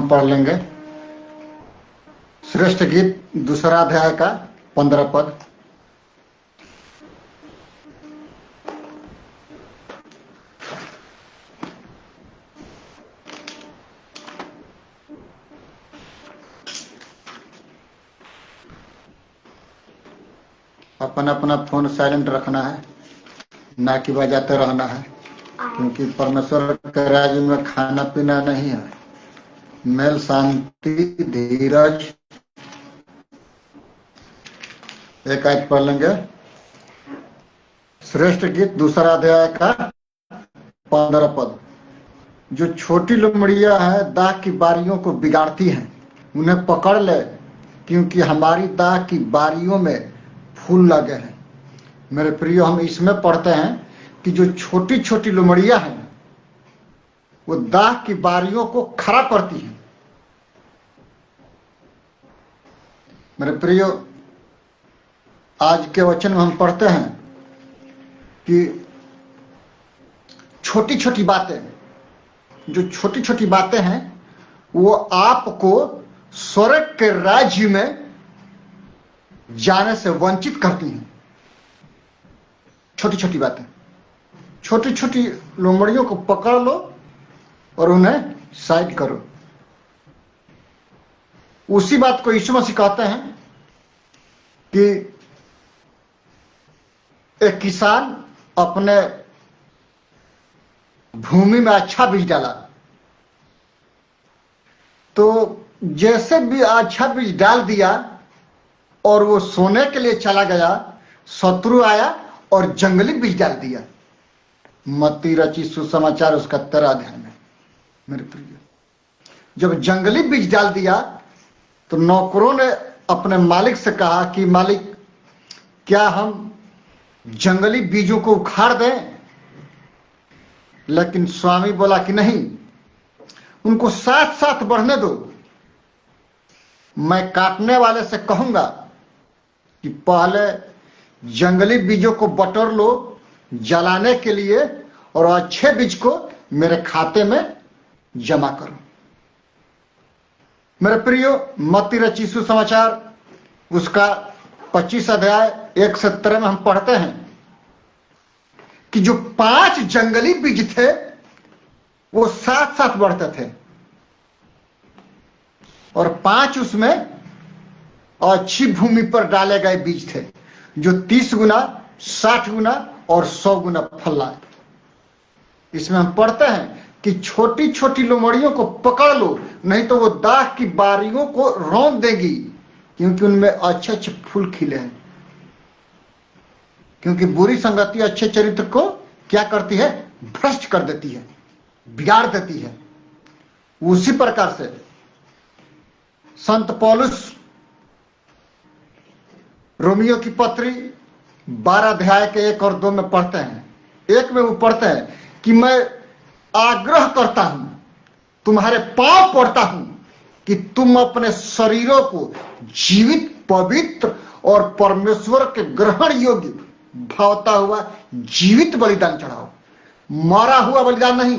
पढ़ लेंगे श्रेष्ठ गीत दूसरा अध्याय का 15 पद। अपना अपना फोन साइलेंट रखना है, ना कि बजाते रहना है, क्योंकि परमेश्वर के राज्य में खाना पीना नहीं है। मेल, शांति, धीरज। एक आयत पढ़ लेंगे श्रेष्ठ गीत दूसरा अध्याय का 15 पद। जो छोटी लोमड़ियां है दाख की बारियों को बिगाड़ती हैं, उन्हें पकड़ ले, क्योंकि हमारी दाख की बारियों में फूल लगे हैं। मेरे प्रियो, हम इसमें पढ़ते हैं कि जो छोटी छोटी लोमड़ियां हैं वो दाख की बारियों को खड़ा करती हैं। मेरे प्रियो, आज के वचन में हम पढ़ते हैं कि छोटी छोटी बातें, जो छोटी छोटी बातें हैं वो आपको स्वर्ग के राज्य में जाने से वंचित करती हैं। छोटी छोटी बातें, छोटी छोटी लोमड़ियों को पकड़ लो और उन्हें साइड करो। उसी बात को यीशु मसीह कहते हैं कि एक किसान अपने भूमि में अच्छा बीज डाला, तो जैसे भी अच्छा बीज डाल दिया और वो सोने के लिए चला गया, शत्रु आया और जंगली बीज डाल दिया। मत्ती रची सुसमाचार उसका 13 अध्याय में। मेरे प्रिय, जब जंगली बीज डाल दिया तो नौकरों ने अपने मालिक से कहा कि मालिक, क्या हम जंगली बीजों को उखाड़ दें? लेकिन स्वामी बोला कि नहीं, उनको साथ साथ बढ़ने दो। मैं काटने वाले से कहूंगा कि पहले जंगली बीजों को बटोर लो जलाने के लिए, और अच्छे बीज को मेरे खाते में जमा करो। मेरे प्रियो, मत्ती रची सुसमाचार उसका 25 अध्याय 1 से 13 में हम पढ़ते हैं कि जो 5 जंगली बीज थे वो साथ साथ बढ़ते थे, और 5 उसमें अच्छी भूमि पर डाले गए बीज थे, जो 30 गुना, 60 गुना और 100 गुना फल लाए। इसमें हम पढ़ते हैं कि छोटी छोटी लोमड़ियों को पकड़ लो, नहीं तो वो दाख की बारियों को रौंद देगी, क्योंकि उनमें अच्छे अच्छे फूल खिले हैं। क्योंकि बुरी संगति अच्छे चरित्र को क्या करती है? भ्रष्ट कर देती है, बिगाड़ देती है। उसी प्रकार से संत पौलुस रोमियो की पत्री 12 अध्याय के 1 और 2 में पढ़ते हैं। 1 में वो पढ़ते हैं कि मैं आग्रह करता हूं, तुम्हारे पांव पड़ता हूं कि तुम अपने शरीरों को जीवित, पवित्र और परमेश्वर के ग्रहण योग्य भावता हुआ जीवित बलिदान चढ़ाओ, मरा हुआ बलिदान नहीं।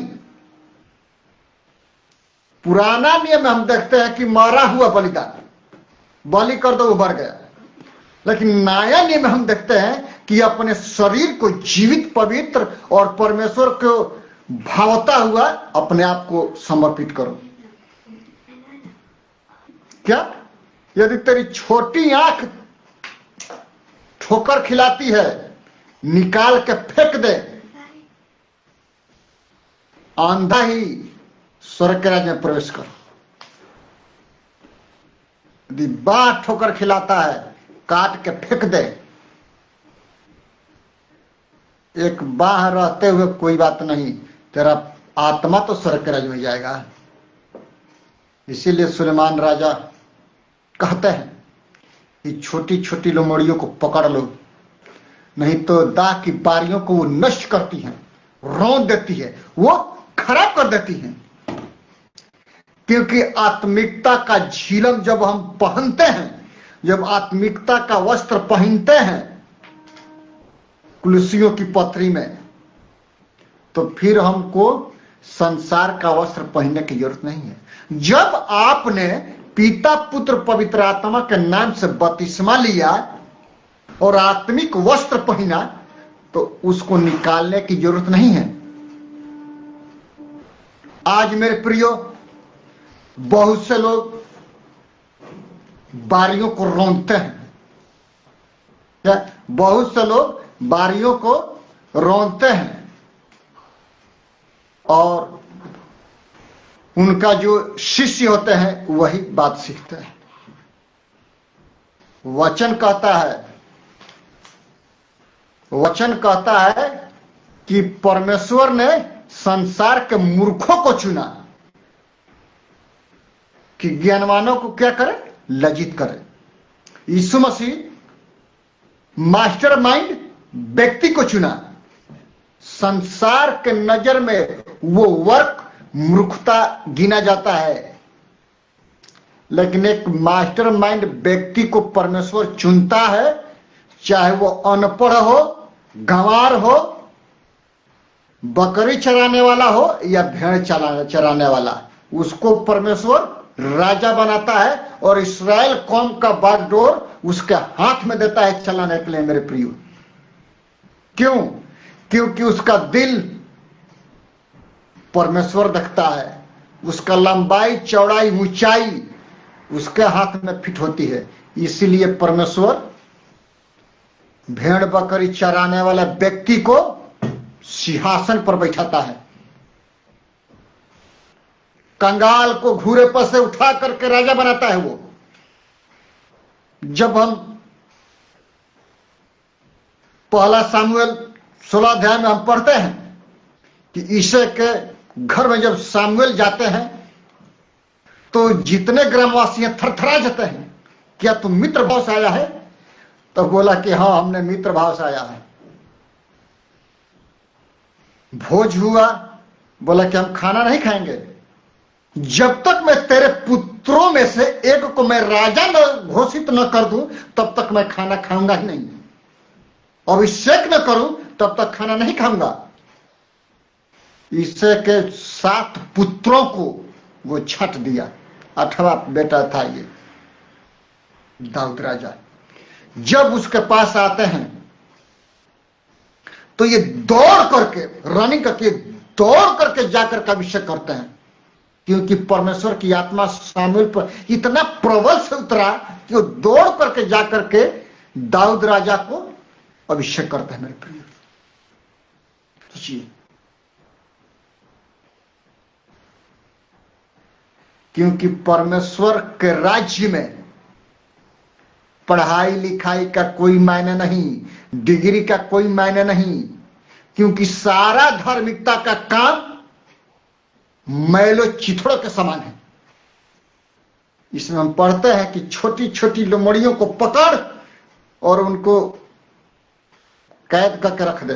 पुराना नियम में हम देखते हैं कि मरा हुआ बलिदान, बलि कर दो वो मर गया, लेकिन नया नियम में हम देखते हैं कि अपने शरीर को जीवित, पवित्र और परमेश्वर को भावता हुआ अपने आप को समर्पित करो। क्या? यदि तेरी छोटी आंख ठोकर खिलाती है, निकाल के फेंक दे। अंधा ही स्वर्ग के राज्य में प्रवेश करो। यदि बाह ठोकर खिलाता है, काट के फेंक दे। एक बाह रहते हुए कोई बात नहीं, तेरा आत्मा तो स्वर्ग के राज्य में जाएगा। इसीलिए सुलेमान राजा कहते हैं कि छोटी छोटी लोमड़ियों को पकड़ लो, नहीं तो दाख की बारियों को वो नष्ट करती हैं, रौंद देती है, वो खराब कर देती हैं। क्योंकि आत्मिकता का झिलम जब हम पहनते हैं, जब आत्मिकता का वस्त्र पहनते हैं कुलसियों की पत्री में, तो फिर हमको संसार का वस्त्र पहनने की जरूरत नहीं है। जब आपने पिता पुत्र पवित्र आत्मा के नाम से बपतिस्मा लिया और आत्मिक वस्त्र पहना, तो उसको निकालने की जरूरत नहीं है। आज मेरे प्रियो, बहुत से लोग बारियों को रौंदते हैं। क्या? बहुत से लोग बारियों को रौंदते हैं और उनका जो शिष्य होते हैं वही बात सीखते हैं। वचन कहता है कि परमेश्वर ने संसार के मूर्खों को चुना कि ज्ञानवानों को क्या करे, लज्जित करे। यीशु मसीह मास्टरमाइंड व्यक्ति को चुना। संसार के नजर में वो वर्क मूर्खता गिना जाता है, लेकिन एक मास्टरमाइंड व्यक्ति को परमेश्वर चुनता है, चाहे वो अनपढ़ हो, गंवार हो, बकरी चराने वाला हो या भेड़ चराने वाला, उसको परमेश्वर राजा बनाता है और इस्राएल कौम का बागडोर उसके हाथ में देता है चलाने के लिए। मेरे प्रियो, क्यों? क्योंकि उसका दिल परमेश्वर देखता है, उसका लंबाई चौड़ाई ऊंचाई उसके हाथ में फिट होती है। इसीलिए परमेश्वर भेड़ बकरी चराने वाला व्यक्ति को सिंहासन पर बैठाता है, कंगाल को घूरे पर से उठा करके राजा बनाता है वो। जब हम पहला सामुएल 16 अध्याय में हम पढ़ते हैं कि ईशे के घर में जब सामुएल जाते हैं तो जितने ग्रामवासी थरथरा जाते हैं, क्या तुम मित्र भाव से आया है? तो बोला कि हाँ, हमने मित्र भाव से आया है। भोज हुआ, बोला कि हम खाना नहीं खाएंगे जब तक मैं तेरे पुत्रों में से एक को मैं राजा न घोषित न कर दूं, तब तक मैं खाना खाऊंगा ही नहीं। अभिषेक न करूं तब तक खाना नहीं खाऊंगा। ईसे के 7 पुत्रों को वो छठ दिया। 8वां बेटा था ये दाऊद राजा। जब उसके पास आते हैं तो ये दौड़ करके रनिंग करके दौड़ करके जाकर के अभिषेक करते हैं, क्योंकि परमेश्वर की आत्मा सामुएल पर इतना प्रबल से उतरा कि वो दौड़ करके जाकर के दाऊद राजा को अभिषेक करते हैं। मेरे प्रिय, क्योंकि परमेश्वर के राज्य में पढ़ाई लिखाई का कोई मायने नहीं, डिग्री का कोई मायने नहीं, क्योंकि सारा धार्मिकता का काम मैलो चिथड़ों के समान है। इसमें हम पढ़ते हैं कि छोटी छोटी लोमड़ियों को पकड़ और उनको कैद करके रख दे,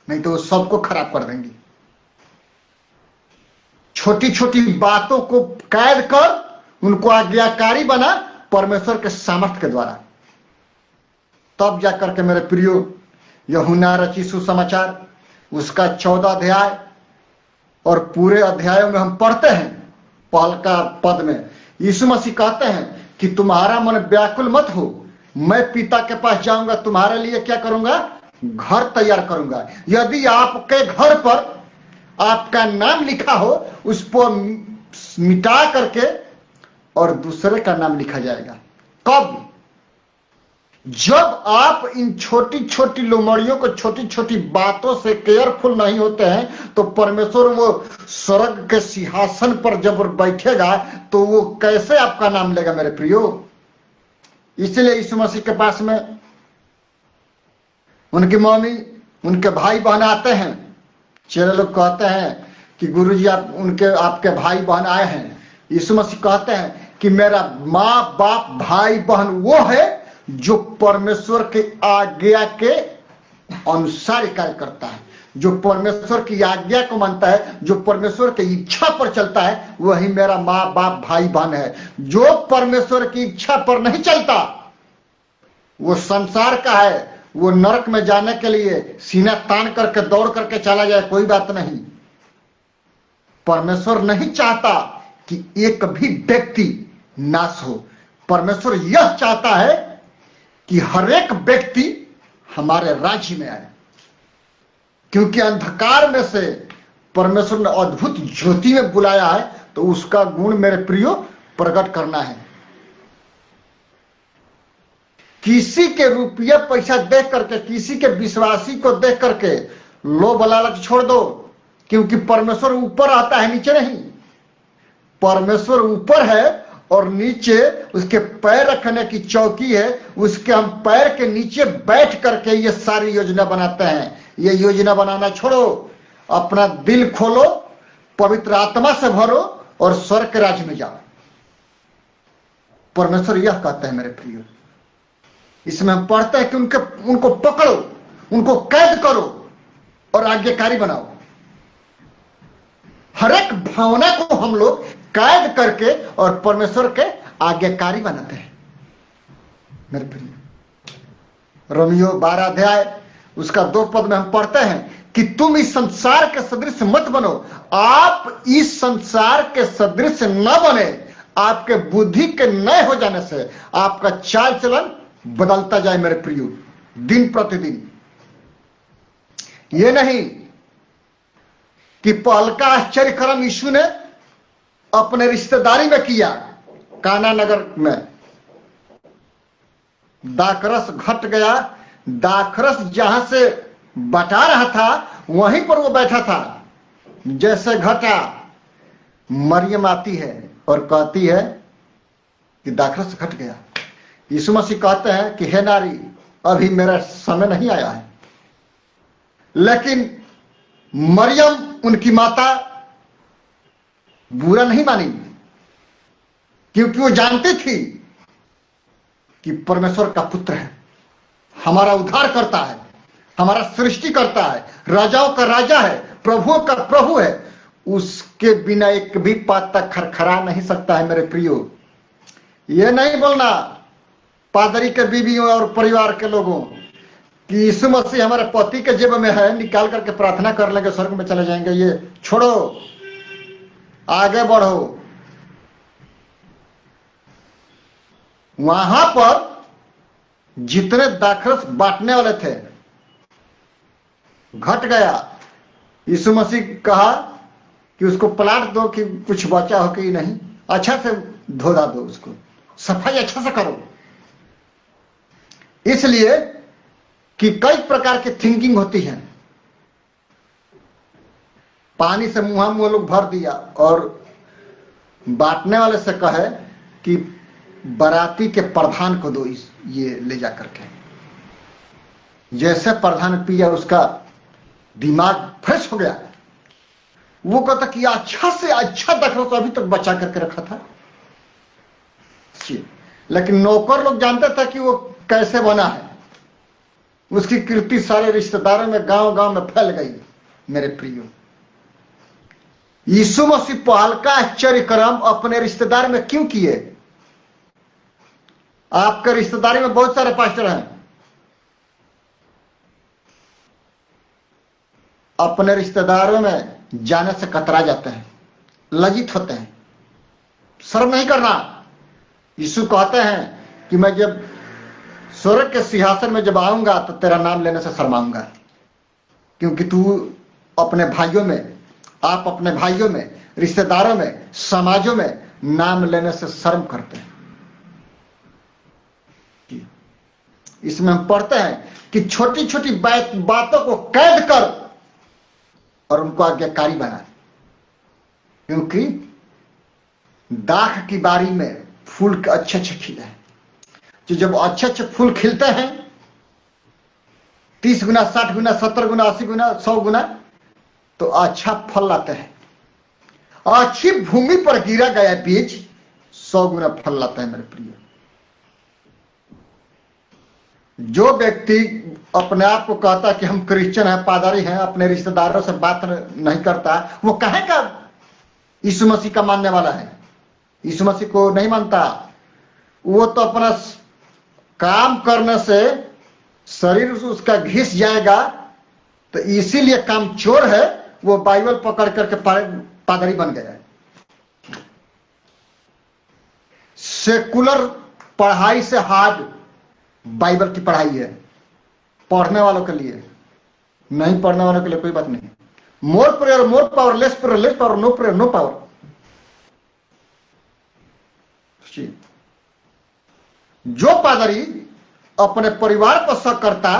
नहीं तो वो सबको खराब कर देंगी। छोटी छोटी बातों को कैद कर उनको आज्ञाकारी बना परमेश्वर के सामर्थ्य के द्वारा। तब जाकर के मेरे प्रियो, यूहन्ना रचित सुसमाचार उसका 14 अध्याय और पूरे अध्यायों में हम पढ़ते हैं, पहल का पद में यीशु मसीह कहते हैं कि तुम्हारा मन व्याकुल मत हो, मैं पिता के पास जाऊंगा, तुम्हारे लिए क्या करूंगा, घर तैयार करूंगा। यदि आपके घर पर आपका नाम लिखा हो, उस पर मिटा करके और दूसरे का नाम लिखा जाएगा। कब? जब आप इन छोटी छोटी लोमड़ियों को, छोटी छोटी बातों से केयरफुल नहीं होते हैं, तो परमेश्वर वो स्वर्ग के सिंहासन पर जब बैठेगा तो वो कैसे आपका नाम लेगा मेरे प्रियो। इसलिए यीशु मसीह के पास में उनकी मम्मी, उनके भाई बहन आते हैं। चेले लोग कहते हैं कि गुरुजी आप आपके भाई बहन आए हैं। यीशु मसीह कहते हैं कि मेरा माँ बाप भाई बहन वो है जो परमेश्वर की आज्ञा के अनुसार कार्य करता है, जो परमेश्वर की आज्ञा को मानता है, जो परमेश्वर की इच्छा पर चलता है, वही मेरा माँ बाप भाई बहन है। जो परमेश्वर की इच्छा पर नहीं चलता वो संसार का है, वो नरक में जाने के लिए सीना तान करके दौड़ करके चला जाए, कोई बात नहीं। परमेश्वर नहीं चाहता कि एक भी व्यक्ति नाश हो। परमेश्वर यह चाहता है कि हर एक व्यक्ति हमारे राज्य में आए, क्योंकि अंधकार में से परमेश्वर ने अद्भुत ज्योति में बुलाया है, तो उसका गुण मेरे प्रियो प्रकट करना है। किसी के रुपया पैसा देख करके, किसी के विश्वासी को देख करके लोभ लालच छोड़ दो, क्योंकि परमेश्वर ऊपर आता है, नीचे नहीं। परमेश्वर ऊपर है और नीचे उसके पैर रखने की चौकी है, उसके हम पैर के नीचे बैठ करके ये सारी योजना बनाते हैं। ये योजना बनाना छोड़ो, अपना दिल खोलो, पवित्र आत्मा से भरो और स्वर्ग के राज्य में जाओ। परमेश्वर यह कहते हैं मेरे प्रियो। इसमें हम पढ़ते हैं कि उनको पकड़ो, उनको कैद करो और आज्ञाकारी बनाओ। हर एक भावना को हम लोग कैद करके और परमेश्वर के आज्ञाकारी बनाते हैं मेरे प्रिय। रोमियो 12 अध्याय उसका 2 पद में हम पढ़ते हैं कि तुम इस संसार के सदृश मत बनो। आप इस संसार के सदृश न बने, आपके बुद्धि के नए हो जाने से आपका चाल चलन बदलता जाए मेरे प्रियो, दिन प्रतिदिन। ये नहीं कि पहल का आश्चर्य कर्म यीशु ने अपने रिश्तेदारी में किया, काना नगर में दाखरस घट गया। दाखरस जहां से बटा रहा था वहीं पर वो बैठा था। जैसे घटा, मरियम आती है और कहती है कि दाखरस घट गया। यीशु मसीह कहते हैं कि हे नारी, अभी मेरा समय नहीं आया है। लेकिन मरियम उनकी माता बुरा नहीं मानी, क्योंकि वो जानती थी कि परमेश्वर का पुत्र है, हमारा उद्धार करता है, हमारा सृष्टि करता है, राजाओं का राजा है, प्रभुओं का प्रभु है। उसके बिना एक भी पाता खरखरा नहीं सकता है मेरे प्रियो। ये नहीं बोलना पादरी के बीवियों और परिवार के लोगों कि यीशु मसीह हमारे पति के जेब में है, निकाल करके प्रार्थना कर लेंगे, स्वर्ग में चले जाएंगे। ये छोड़ो, आगे बढ़ो। वहां पर जितने दाखरस बांटने वाले थे घट गया। यीशु मसीह कहा कि उसको पलट दो कि कुछ बचा हो कि नहीं, अच्छा से धोदा दो, उसको सफाई अच्छा से करो। इसलिए कि कई प्रकार की थिंकिंग होती है। पानी से मुंह लोग भर दिया और बांटने वाले से कहे कि बाराती के प्रधान को दो ये ले जा करके। जैसे प्रधान पिया उसका दिमाग फ्रेश हो गया। वो कहता कि अच्छा से अच्छा दाखरस अभी तक बचा करके रखा था। लेकिन नौकर लोग जानते थे कि वो कैसे बना है। उसकी कीर्ति सारे रिश्तेदारों में, गांव गांव में फैल गई मेरे प्रियो। यीशु मसीह पहल का आश्चर्य कर्म अपने रिश्तेदार में क्यों किए? आपके रिश्तेदारी में बहुत सारे पास्टर हैं, अपने रिश्तेदारों में जाने से कतरा जाते हैं, लज्जित होते हैं, शर्म नहीं करना। यीशु कहते हैं कि मैं जब स्वर्ग के सिंहासन में जब आऊंगा तो तेरा नाम लेने से शर्माऊंगा, क्योंकि तू अपने भाइयों में, आप अपने भाइयों में, रिश्तेदारों में, समाजों में नाम लेने से शर्म करते हैं। इसमें हम पढ़ते हैं कि छोटी छोटी बातों को कैद कर और उनको आज्ञाकारी बना, क्योंकि दाख की बारी में फूल अच्छे अच्छे खिले हैं। तो जब अच्छे अच्छे फूल खिलते हैं 30 गुना, 60 गुना, 70 गुना, 80 गुना, 100 गुना, तो अच्छा फल लाते हैं। अच्छी भूमि पर गिरा गया बीज 100 गुना फल लाता है मेरे प्रिय। जो व्यक्ति अपने आप को कहता कि हम क्रिश्चियन हैं, पादरी हैं, अपने रिश्तेदारों से बात नहीं करता, वो कहेगा यीशु मसीह का मानने वाला है, यीशु मसीह को नहीं मानता। वो तो अपना काम करने से शरीर उसका घिस जाएगा, तो इसीलिए काम चोर है। वो बाइबल पकड़ करके पादरी बन गया। सेकुलर पढ़ाई से हार्ड बाइबल की पढ़ाई है, पढ़ने वालों के लिए। नहीं पढ़ने वालों के लिए कोई बात नहीं। More prayer more power, less prayer less power, no prayer no power. जो पादरी अपने परिवार पर शक करता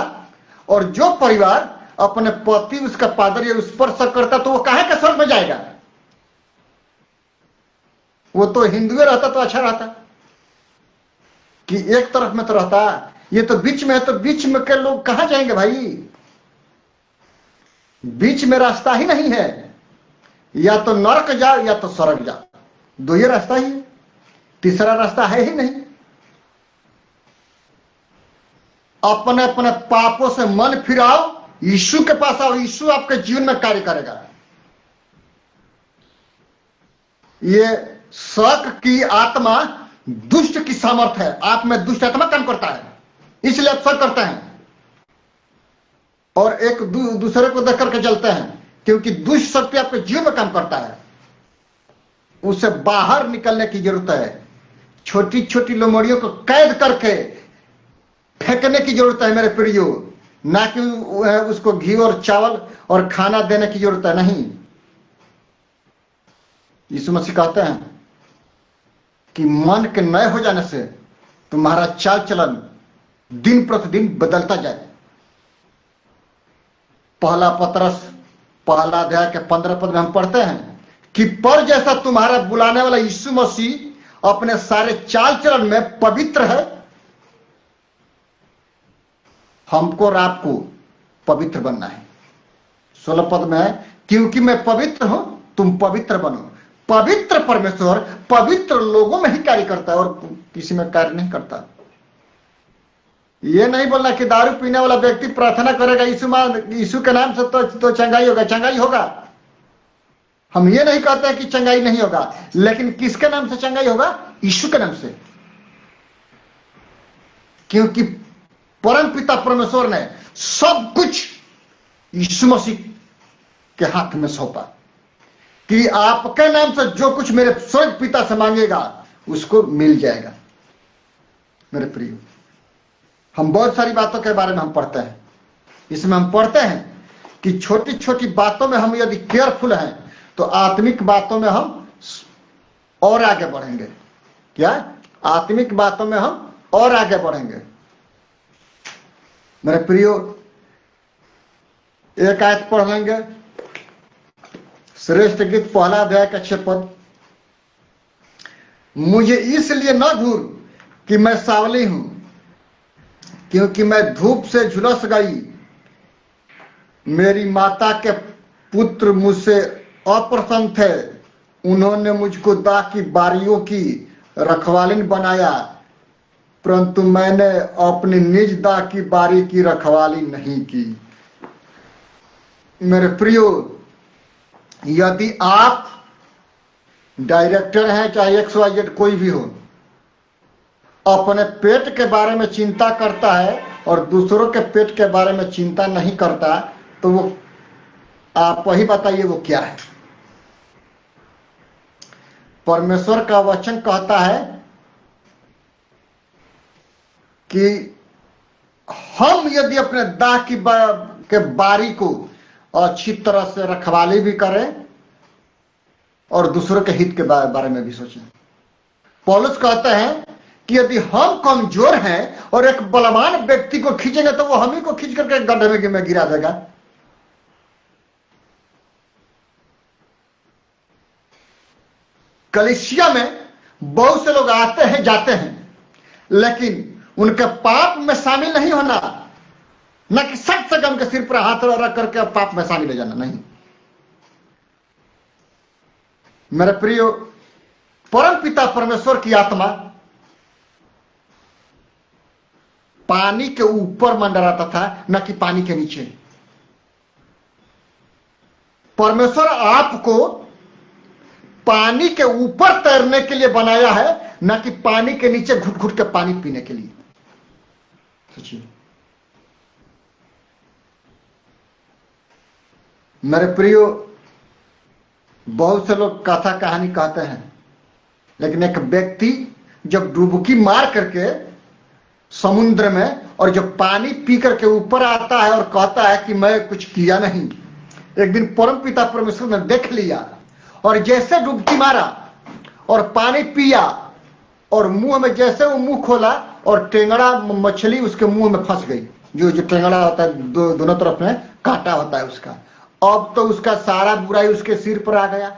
और जो परिवार अपने पति उसका पादरी उस पर शक करता, तो वो काहे के स्वर्ग में जाएगा? वो तो हिंदुए रहता तो अच्छा रहता कि एक तरफ में तो रहता, ये तो बीच में है, तो बीच में के लोग कहां जाएंगे भाई? बीच में रास्ता ही नहीं है, या तो नरक जा या तो स्वर्ग जा, दो ही रास्ता ही है, तीसरा रास्ता है ही नहीं। अपने अपने पापों से मन फिराओ, यीशु के पास आओ, यीशु आपके जीवन में कार्य करेगा। ये शक की आत्मा दुष्ट की सामर्थ्य है, आप में दुष्ट आत्मा काम करता है, इसलिए आप शक करते हैं और एक दूसरे को देख करके जलते हैं, क्योंकि दुष्ट शक्ति आपके जीवन में काम करता है। उसे बाहर निकलने की जरूरत है। छोटी छोटी लोमड़ियों को कैद करके फेंकने की जरूरत है मेरे प्रियो, ना कि उसको घी और चावल और खाना देने की जरूरत है। नहीं, यीशु मसीह कहते हैं कि मन के नए हो जाने से तुम्हारा चाल चलन दिन प्रतिदिन बदलता जाए। पहला पतरस पहला अध्याय के 15 पद में हम पढ़ते हैं कि पर जैसा तुम्हारा बुलाने वाला यीशु मसीह अपने सारे चाल चलन में पवित्र है, हमको और आपको पवित्र बनना है। 16 पद में है, क्योंकि मैं पवित्र हूं तुम पवित्र बनो। पवित्र परमेश्वर पवित्र लोगों में ही कार्य करता है और किसी में कार्य नहीं करता। ये नहीं बोलना कि दारू पीने वाला व्यक्ति प्रार्थना करेगा यीशु के नाम से तो चंगाई होगा, चंगाई होगा। हम ये नहीं कहते हैं कि चंगाई नहीं होगा, लेकिन किसके नाम से चंगाई होगा? यीशु के नाम से। क्योंकि परम पिता परमेश्वर ने सब कुछ यीशु मसीह के हाथ में सौंपा कि आपके नाम से जो कुछ मेरे स्वर्ग पिता से मांगेगा उसको मिल जाएगा। मेरे प्रिय, हम बहुत सारी बातों के बारे में हम पढ़ते हैं। इसमें हम पढ़ते हैं कि छोटी छोटी बातों में हम यदि केयरफुल हैं तो आत्मिक बातों में हम और आगे बढ़ेंगे। क्या? आत्मिक बातों में हम और आगे बढ़ेंगे। मेरे प्रियो, एक आयत पढ़ लेंगे, श्रेष्ठ गीत पहला अध्याय का 6 पद। मुझे इसलिए न घूर कि मैं सावली हूं, क्योंकि मैं धूप से झुलस गई। मेरी माता के पुत्र मुझसे अप्रसन्न थे, उन्होंने मुझको दाख की बारियों की रखवालिन बनाया, परंतु मैंने अपनी निज दाख की बारी की रखवाली नहीं की। मेरे प्रियो, यदि आप डायरेक्टर हैं, चाहे XYZ कोई भी हो, अपने पेट के बारे में चिंता करता है और दूसरों के पेट के बारे में चिंता नहीं करता, तो वो आप वही बताइए वो क्या है? परमेश्वर का वचन कहता है कि हम यदि अपने दाह के बारी को अच्छी तरह से रखवाली भी करें और दूसरों के हित के बारे में भी सोचें। पौलुस कहते हैं कि यदि हम कमजोर हैं और एक बलवान व्यक्ति को खींचेंगे तो वो हम ही को खींच करके गड्ढे में गिरा देगा। कलीसिया में बहुत से लोग आते हैं जाते हैं, लेकिन उनके पाप में शामिल नहीं होना, न कि सख्त से गम के सिर पर हाथ रख करके पाप में शामिल हो जाना। नहीं मेरे प्रियो, परम पिता परमेश्वर की आत्मा पानी के ऊपर मंडराता था, न कि पानी के नीचे। परमेश्वर आपको पानी के ऊपर तैरने के लिए बनाया है, न कि पानी के नीचे घुट घुट के पानी पीने के लिए। सोचिए मेरे प्रियो, बहुत से लोग कथा कहानी कहते हैं, लेकिन एक व्यक्ति जब डुबकी मार करके समुद्र में और जब पानी पी करके ऊपर आता है और कहता है कि मैं कुछ किया नहीं, एक दिन परम पिता परमेश्वर ने देख लिया और जैसे डुबकी मारा और पानी पिया और मुंह में जैसे वो मुंह खोला और टेंगड़ा मछली उसके मुंह में फंस गई। जो टेंगड़ा होता है दोनों तरफ में कांटा होता है उसका, अब तो उसका सारा बुराई उसके सिर पर आ गया।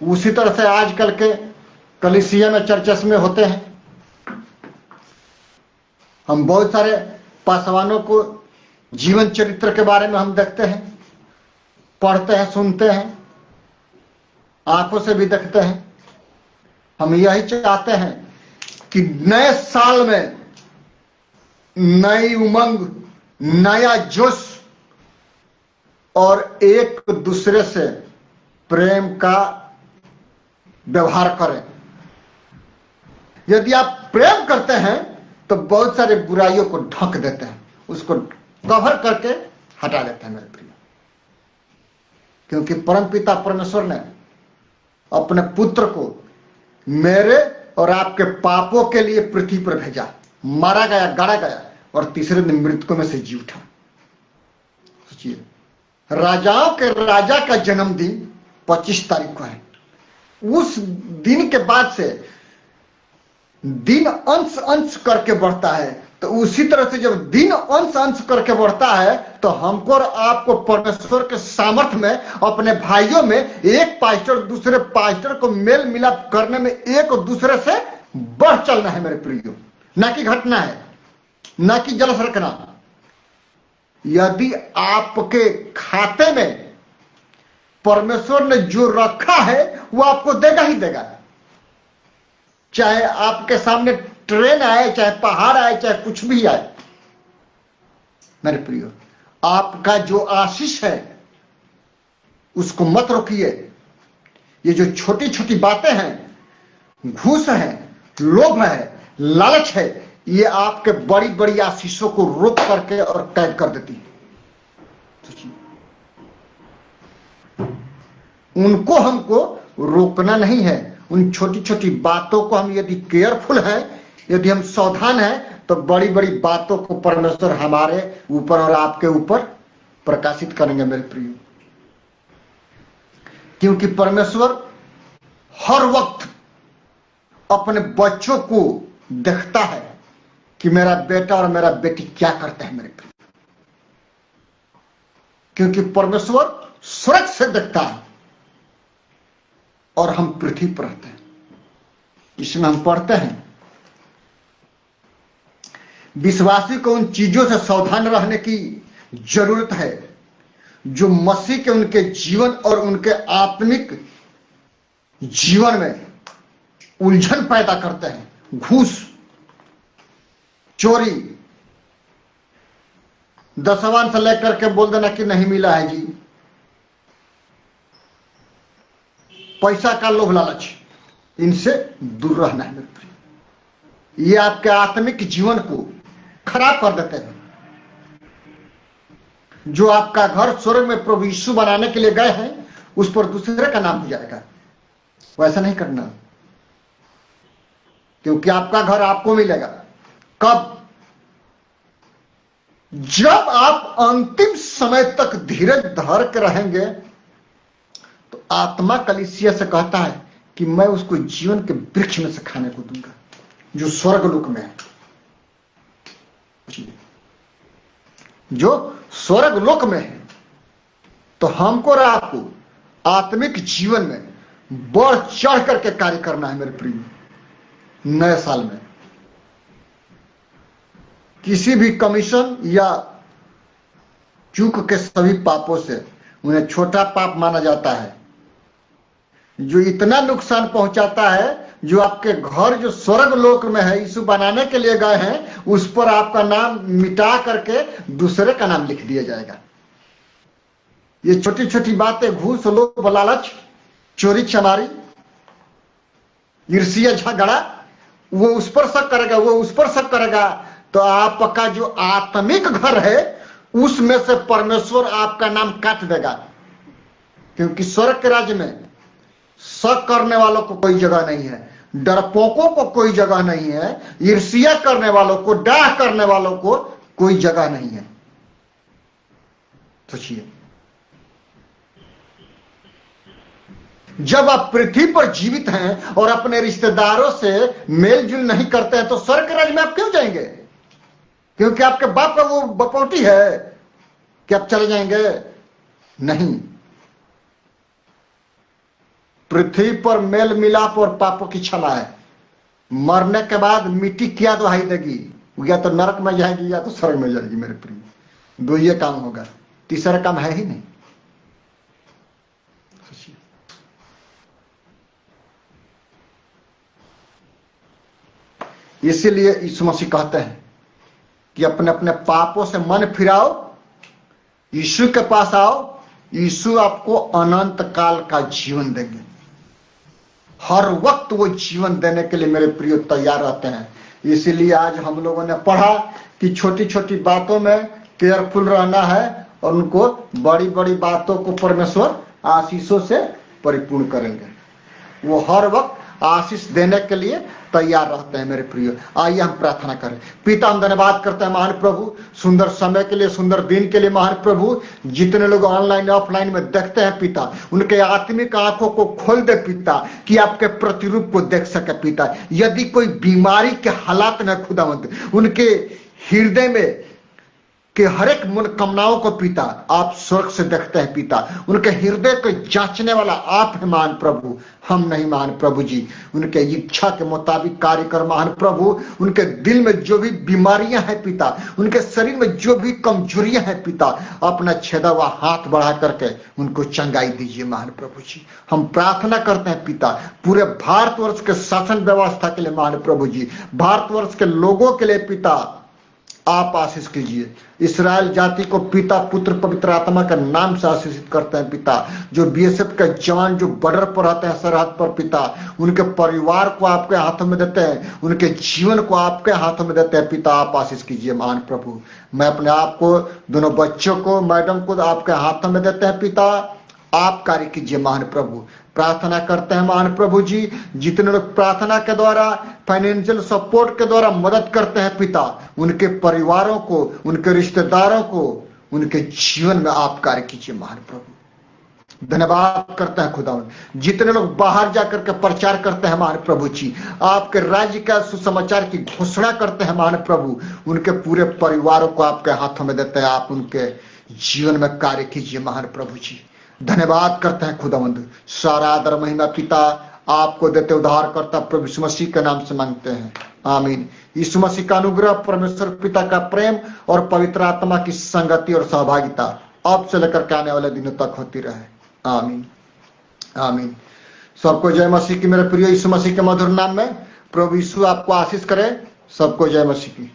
उसी तरह से आजकल के कलीसिया में चर्चस में होते हैं। हम बहुत सारे पासवानों को जीवन चरित्र के बारे में हम देखते हैं, पढ़ते हैं, सुनते हैं, आंखों से भी देखते हैं। हम यही चाहते हैं कि नए साल में नई उमंग, नया जोश और एक दूसरे से प्रेम का व्यवहार करें। यदि आप प्रेम करते हैं तो बहुत सारे बुराइयों को ढक देते हैं, उसको कवर करके हटा देते हैं मेरे प्रिय। क्योंकि परमपिता परमेश्वर ने अपने पुत्र को मेरे और आपके पापों के लिए पृथ्वी पर भेजा, मारा गया, गाड़ा गया और तीसरे दिन मृतकों में से जी उठा। सोचिए, राजाओं के राजा का जन्मदिन 25 तारीख को है। उस दिन के बाद से दिन अंश अंश करके बढ़ता है, तो उसी तरह से जब दिन अंश अंश करके बढ़ता है तो हमको और आपको परमेश्वर के सामर्थ्य में, अपने भाइयों में, एक पास्टर दूसरे पास्टर को मेल मिलाप करने में एक दूसरे से बढ़ चलना है मेरे प्रियो, ना कि घटना है, ना कि जल सरकना। यदि आपके खाते में परमेश्वर ने जो रखा है वो आपको देगा ही देगा। चाहे आपके सामने ट्रेन आए, चाहे पहाड़ आए, चाहे कुछ भी आए मेरे प्रियो, आपका जो आशीष है उसको मत रोकिए। ये जो छोटी छोटी बातें हैं, घूस है, लोभ है, लालच है, ये आपके बड़ी बड़ी आशीषों को रोक करके और कैद कर देती है। उनको हमको रोकना नहीं है। उन छोटी छोटी बातों को हम यदि केयरफुल हैं, यदि हम सावधान हैं, तो बड़ी बड़ी बातों को परमेश्वर हमारे ऊपर और आपके ऊपर प्रकाशित करेंगे मेरे प्रिय। क्योंकि परमेश्वर हर वक्त अपने बच्चों को देखता है कि मेरा बेटा और मेरा बेटी क्या करते हैं मेरे प्रिय। क्योंकि परमेश्वर स्वर्ग से देखता है और हम पृथ्वी पर रहते हैं। इसमें हम पढ़ते हैं, विश्वासी को उन चीजों से सावधान रहने की जरूरत है जो मसीह के उनके जीवन और उनके आत्मिक जीवन में उलझन पैदा करते हैं। घूस, चोरी, दसवां से लेकर के बोल देना कि नहीं मिला है जी, पैसा का लोभ लालच, इनसे दूर रहना है मेरे प्रिय। ये आपके आत्मिक जीवन को खराब कर देते हैं। जो आपका घर स्वर्ग में प्रभु यीशु बनाने के लिए गए हैं, उस पर दूसरे का नाम हो जाएगा। वैसा नहीं करना, क्योंकि आपका घर आपको मिलेगा कब? जब आप अंतिम समय तक धीरज धर के रहेंगे, तो आत्मा कलीसिया से कहता है कि मैं उसको जीवन के वृक्ष में से खाने को दूंगा जो स्वर्ग लोक में है। जो स्वर्ग लोक में है, तो हमको और आपको आत्मिक जीवन में बढ़ चढ़ करके कार्य करना है मेरे प्रिय। नए साल में किसी भी कमीशन या चूक के सभी पापों से उन्हें छोटा पाप माना जाता है, जो इतना नुकसान पहुंचाता है, जो आपके घर जो स्वर्ग लोक में है यीशु बनाने के लिए गए हैं, उस पर आपका नाम मिटा करके दूसरे का नाम लिख दिया जाएगा। ये छोटी छोटी बातें, घूस, लोभ, लालच, चोरी चमारी, ईर्ष्या, झगड़ा, वो उस पर शक करेगा, वो उस पर शक करेगा, तो आपका जो आत्मिक घर है उसमें से परमेश्वर आपका नाम काट देगा। क्योंकि स्वर्ग के राज्य में शक करने वालों को कोई जगह नहीं है, डरपोकों को कोई जगह नहीं है, ईर्ष्या करने वालों को, डाह करने वालों को कोई जगह नहीं है। सोचिए, जब आप पृथ्वी पर जीवित हैं और अपने रिश्तेदारों से मेल जुल नहीं करते हैं तो स्वर्ग के राज्य में आप क्यों जाएंगे? क्योंकि आपके बाप का वो बपौटी है कि आप चले जाएंगे? नहीं। पृथ्वी पर मेल मिलाप और पापों की क्षमा है। मरने के बाद मिट्टी क्या दुहाई देगी? या तो नरक में जाएगी या तो स्वर्ग में जाएगी मेरे प्रिय। दो ये काम होगा, तीसरा काम है ही नहीं। इसीलिए यीशु मसीह कहते हैं कि अपने अपने पापों से मन फिराओ, यीशु के पास आओ, यीशु आपको अनंत काल का जीवन देंगे। हर वक्त वो जीवन देने के लिए मेरे प्रिय तैयार रहते हैं। इसीलिए आज हम लोगों ने पढ़ा कि छोटी छोटी बातों में केयरफुल रहना है और उनको बड़ी बड़ी बातों को परमेश्वर आशीषों से परिपूर्ण करेंगे। वो हर वक्त आशीष देने के लिए तैयार रहते हैं मेरे प्रिय। आइए हम प्रार्थना करें। पिता, हम धन्यवाद करते हैं महान प्रभु, सुंदर समय के लिए, सुंदर दिन के लिए। महान प्रभु, जितने लोग ऑनलाइन ऑफलाइन में देखते हैं पिता, उनके आत्मिक आंखों को खोल दे पिता, कि आपके प्रतिरूप को देख सके पिता। यदि कोई बीमारी के हालात में खुदावंत, उनके हृदय में कि हर एक मनोकामनाओं को पिता आप स्वर्ग से देखते हैं पिता। उनके हृदय को जांचने वाला आप है महान प्रभु, हम नहीं महान प्रभु जी। उनके इच्छा के मुताबिक कार्य कर महान प्रभु। उनके दिल में जो भी बीमारियां हैं पिता, उनके शरीर में जो भी कमजोरियां हैं पिता, अपना छेदा हुआ हाथ बढ़ा करके उनको चंगाई दीजिए महान प्रभु जी। हम प्रार्थना करते हैं पिता पूरे भारतवर्ष के शासन व्यवस्था के लिए महान प्रभु जी, भारतवर्ष के लोगों के लिए पिता आप आशीष कीजिए। इस्राएल जाति को पिता, पुत्र, पवित्र आत्मा के नाम से आशीषित करते हैं पिता। जो बीएसएफ के जवान जो बॉर्डर पर रहते हैं, सरहद पर पिता, उनके परिवार को आपके हाथों में देते हैं, उनके जीवन को आपके हाथों में देते हैं पिता। आप आशीष कीजिए महान प्रभु। मैं अपने आप को, दोनों बच्चों को, मैडम को आपके हाथों में देते हैं पिता। आप कार्य कीजिए महान प्रभु। प्रार्थना करते हैं महान प्रभु जी, जितने लोग प्रार्थना के द्वारा, फाइनेंशियल सपोर्ट के द्वारा मदद करते हैं पिता, उनके परिवारों को, उनके रिश्तेदारों को, उनके जीवन में आप कार्य कीजिए महान प्रभु। धन्यवाद करते हैं खुदा। जितने लोग बाहर जाकर के प्रचार करते हैं महान प्रभु जी, आपके राज्य का सुसमाचार की घोषणा करते हैं महान प्रभु, उनके पूरे परिवारों को आपके हाथों में देते हैं। आप उनके जीवन में कार्य कीजिए महान प्रभु जी। धन्यवाद करते हैं खुदावंद। सारा आदर महिमा पिता आपको देते, उद्धार करता प्रभु यीशु मसीह के नाम से मांगते हैं, आमीन। यीशु मसीह का अनुग्रह, परमेश्वर पिता का प्रेम और पवित्र आत्मा की संगति और सहभागिता अब से लेकर के आने वाले दिनों तक होती रहे, आमीन आमीन। सबको जय मसीह की। मेरे प्रिय यीशु मसीह के मधुर नाम में प्रभु यीशु आपको आशीष करे। सबको जय मसीह की।